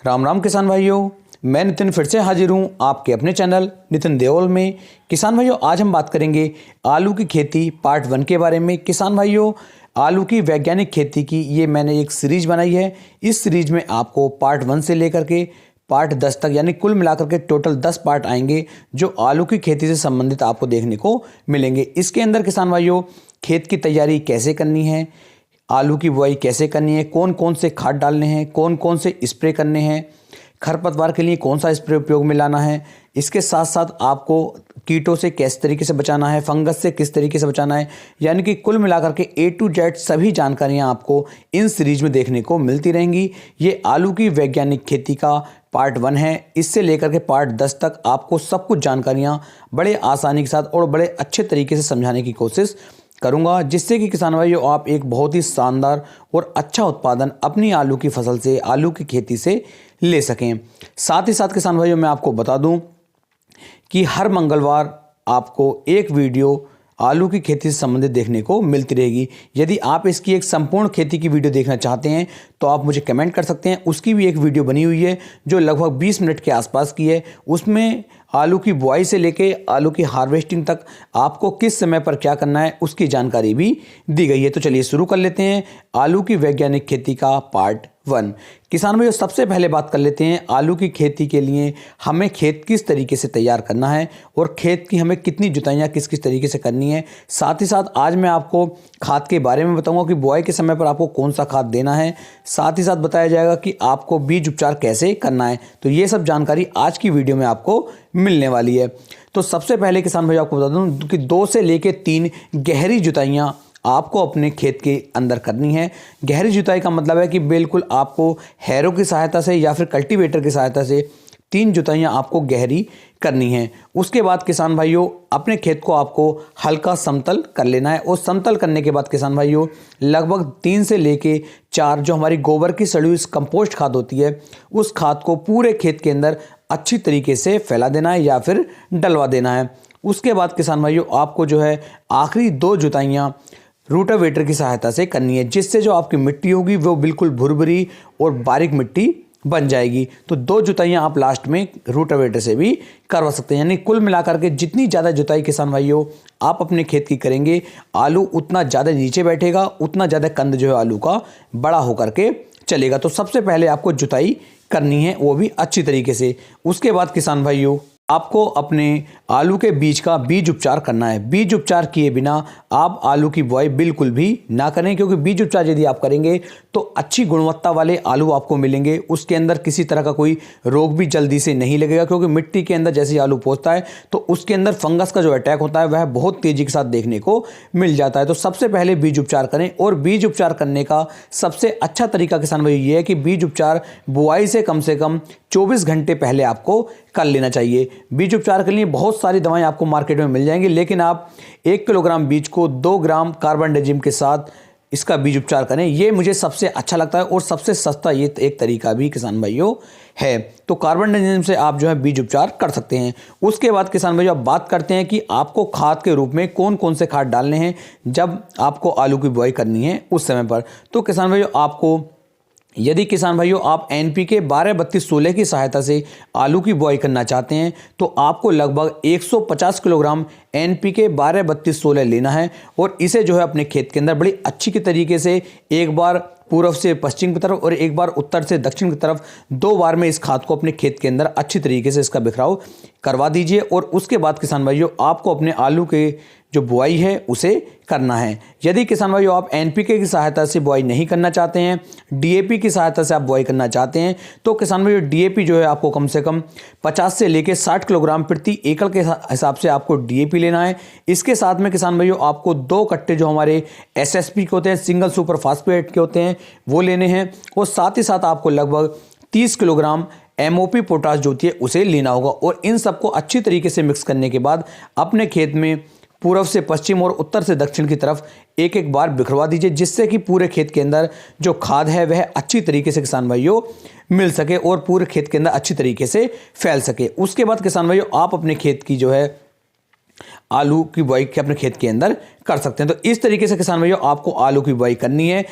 राम राम किसान भाइयों, मैं नितिन फिर से हाजिर हूँ आपके अपने चैनल नितिन देओल में। किसान भाइयों, आज हम बात करेंगे आलू की खेती पार्ट 1 के बारे में। किसान भाइयों, आलू की वैज्ञानिक खेती की ये मैंने एक सीरीज बनाई है। इस सीरीज में आपको पार्ट 1 से लेकर के पार्ट 10 तक यानी कुल मिलाकर के टोटल 10 पार्ट आएंगे जो आलू की खेती से संबंधित आपको देखने को मिलेंगे। इसके अंदर किसान भाइयों खेत की तैयारी कैसे करनी है, आलू की बुआई कैसे करनी है, कौन कौन से खाद डालने हैं, कौन कौन से स्प्रे करने हैं, खरपतवार के लिए कौन सा स्प्रे उपयोग में लाना है, इसके साथ साथ आपको कीटों से किस तरीके से बचाना है, फंगस से किस तरीके से बचाना है, यानी कि कुल मिलाकर के A to Z सभी जानकारियां आपको इन सीरीज में देखने को मिलती रहेंगी। ये आलू की वैज्ञानिक खेती का पार्ट 1 है। इससे लेकर के पार्ट 10 तक आपको सब कुछ जानकारियां बड़े आसानी के साथ और बड़े अच्छे तरीके से समझाने की कोशिश करूंगा, जिससे कि किसान भाइयों आप एक बहुत ही शानदार और अच्छा उत्पादन अपनी आलू की फसल से, आलू की खेती से ले सकें। साथ ही साथ किसान भाइयों मैं आपको बता दूं कि हर मंगलवार आपको एक वीडियो आलू की खेती से संबंधित देखने को मिलती रहेगी। यदि आप इसकी एक संपूर्ण खेती की वीडियो देखना चाहते हैं तो आप मुझे कमेंट कर सकते हैं। उसकी भी एक वीडियो बनी हुई है जो लगभग 20 मिनट के आसपास की है। उसमें आलू की बुआई से लेके आलू की हार्वेस्टिंग तक आपको किस समय पर क्या करना है उसकी जानकारी भी दी गई है। तो चलिए शुरू कर लेते हैं आलू की वैज्ञानिक खेती का पार्ट 1। किसान भाइयों सबसे पहले बात कर लेते हैं आलू की खेती के लिए हमें खेत किस तरीके से तैयार करना है और खेत की हमें कितनी जुताइयाँ किस किस तरीके से करनी है। साथ ही साथ आज मैं आपको खाद के बारे में बताऊंगा कि बुआई के समय पर आपको कौन सा खाद देना है। साथ ही साथ बताया जाएगा कि आपको बीज उपचार कैसे करना है। तो ये सब जानकारी आज की वीडियो में आपको मिलने वाली है। तो सबसे पहले किसान भाई आपको बता दूं कि 2 से लेकर 3 गहरी जुताइयां आपको अपने खेत के अंदर करनी है। गहरी जुताई का मतलब है कि बिल्कुल आपको हैरो की सहायता से या फिर कल्टीवेटर की सहायता से 3 जुताइयां आपको गहरी करनी है। उसके बाद किसान भाइयों अपने खेत को आपको हल्का समतल कर लेना है और समतल करने के बाद किसान भाइयों लगभग 3 से लेके 4 जो हमारी गोबर की सड़ी हुई कंपोस्ट खाद होती है उस खाद को पूरे खेत के अंदर अच्छी तरीके से फैला देना है या फिर डलवा देना है। उसके बाद किसान भाइयों आपको जो है आखिरी 2 जुताइयां रूटावेटर की सहायता से करनी है, जिससे जो आपकी मिट्टी होगी वो बिल्कुल भुरभुरी और बारीक मिट्टी बन जाएगी। तो 2 जुताइयां आप लास्ट में रूटावेटर से भी करवा सकते हैं। यानी कुल मिलाकर के जितनी ज़्यादा जुताई किसान भाइयों आप अपने खेत की करेंगे आलू उतना ज़्यादा नीचे बैठेगा, उतना ज़्यादा कंद जो है आलू का बड़ा होकर के चलेगा। तो सबसे पहले आपको जुताई करनी है, वो भी अच्छी तरीके से। उसके बाद किसान भाइयों आपको अपने आलू के बीज का बीज उपचार करना है। बीज उपचार किए बिना आप आलू की बुआई बिल्कुल भी ना करें, क्योंकि बीज उपचार यदि आप करेंगे तो अच्छी गुणवत्ता वाले आलू आपको मिलेंगे। उसके अंदर किसी तरह का कोई रोग भी जल्दी से नहीं लगेगा, क्योंकि मिट्टी के अंदर जैसे ही आलू पहुंचता है तो उसके अंदर फंगस का जो अटैक होता है वह बहुत तेजी के साथ देखने को मिल जाता है। तो सबसे पहले बीज उपचार करें, और बीज उपचार करने का सबसे अच्छा तरीका किसान भाई ये है कि बीज उपचार बुआई से कम 24 घंटे पहले आपको कर लेना चाहिए। बीज उपचार के लिए बहुत सारी दवाएं आपको मार्केट में मिल जाएंगी, लेकिन आप 1 किलोग्राम बीज को 2 ग्राम कार्बनडाजिम के साथ इसका बीज उपचार करें। ये मुझे सबसे अच्छा लगता है और सबसे सस्ता ये एक तरीका भी किसान भाइयों है। तो कार्बनडाजिम से आप जो है बीज उपचार कर सकते हैं। उसके बाद किसान भाइयों अब बात करते हैं कि आपको खाद के रूप में कौन कौन से खाद डालने हैं जब आपको आलू की बुआई करनी है उस समय पर। तो किसान भाइयों आपको यदि किसान भाइयों आप NPK 12-32-16 की सहायता से आलू की बुआई करना चाहते हैं तो आपको लगभग 150 किलोग्राम NPK 12-32-16 लेना है, और इसे जो है अपने खेत के अंदर बड़ी अच्छी तरीके से एक बार पूर्व से पश्चिम की तरफ और एक बार उत्तर से दक्षिण की तरफ 2 बार में इस खाद को अपने खेत के अंदर अच्छी तरीके से इसका बिखराव करवा दीजिए। और उसके बाद किसान भाइयों आपको अपने आलू के जो बुआई है उसे करना है। यदि किसान भाइयों आप NPK की सहायता से बुआई नहीं करना चाहते हैं, DAP की सहायता से आप बुआई करना चाहते हैं, तो किसान भाइयों DAP जो है आपको कम से कम 50 से लेकर 60 किलोग्राम प्रति एकड़ के हिसाब से आपको DAP लेना है। इसके साथ में किसान भाइयों आपको 2 कट्टे जो हमारे SSP के होते हैं, सिंगल सुपर फास्फेट के होते हैं, वो लेने हैं। और साथ ही साथ आपको लगभग 30 किलोग्राम MOP पोटाश जो होती है उसे लेना होगा। और इन सबको अच्छी तरीके से मिक्स करने के बाद अपने खेत में पूर्व से पश्चिम और उत्तर से दक्षिण की तरफ एक एक बार बिखरवा दीजिए, जिससे कि पूरे खेत के अंदर जो खाद है वह अच्छी तरीके से किसान भाइयों मिल सके और पूरे खेत के अंदर अच्छी तरीके से फैल सके। उसके बाद किसान भाइयों आप अपने खेत की जो है आलू की बुआई अपने खेत के अंदर कर सकते हैं। तो इस तरीके से किसान भाइयों आपको आलू की बुआई करनी है।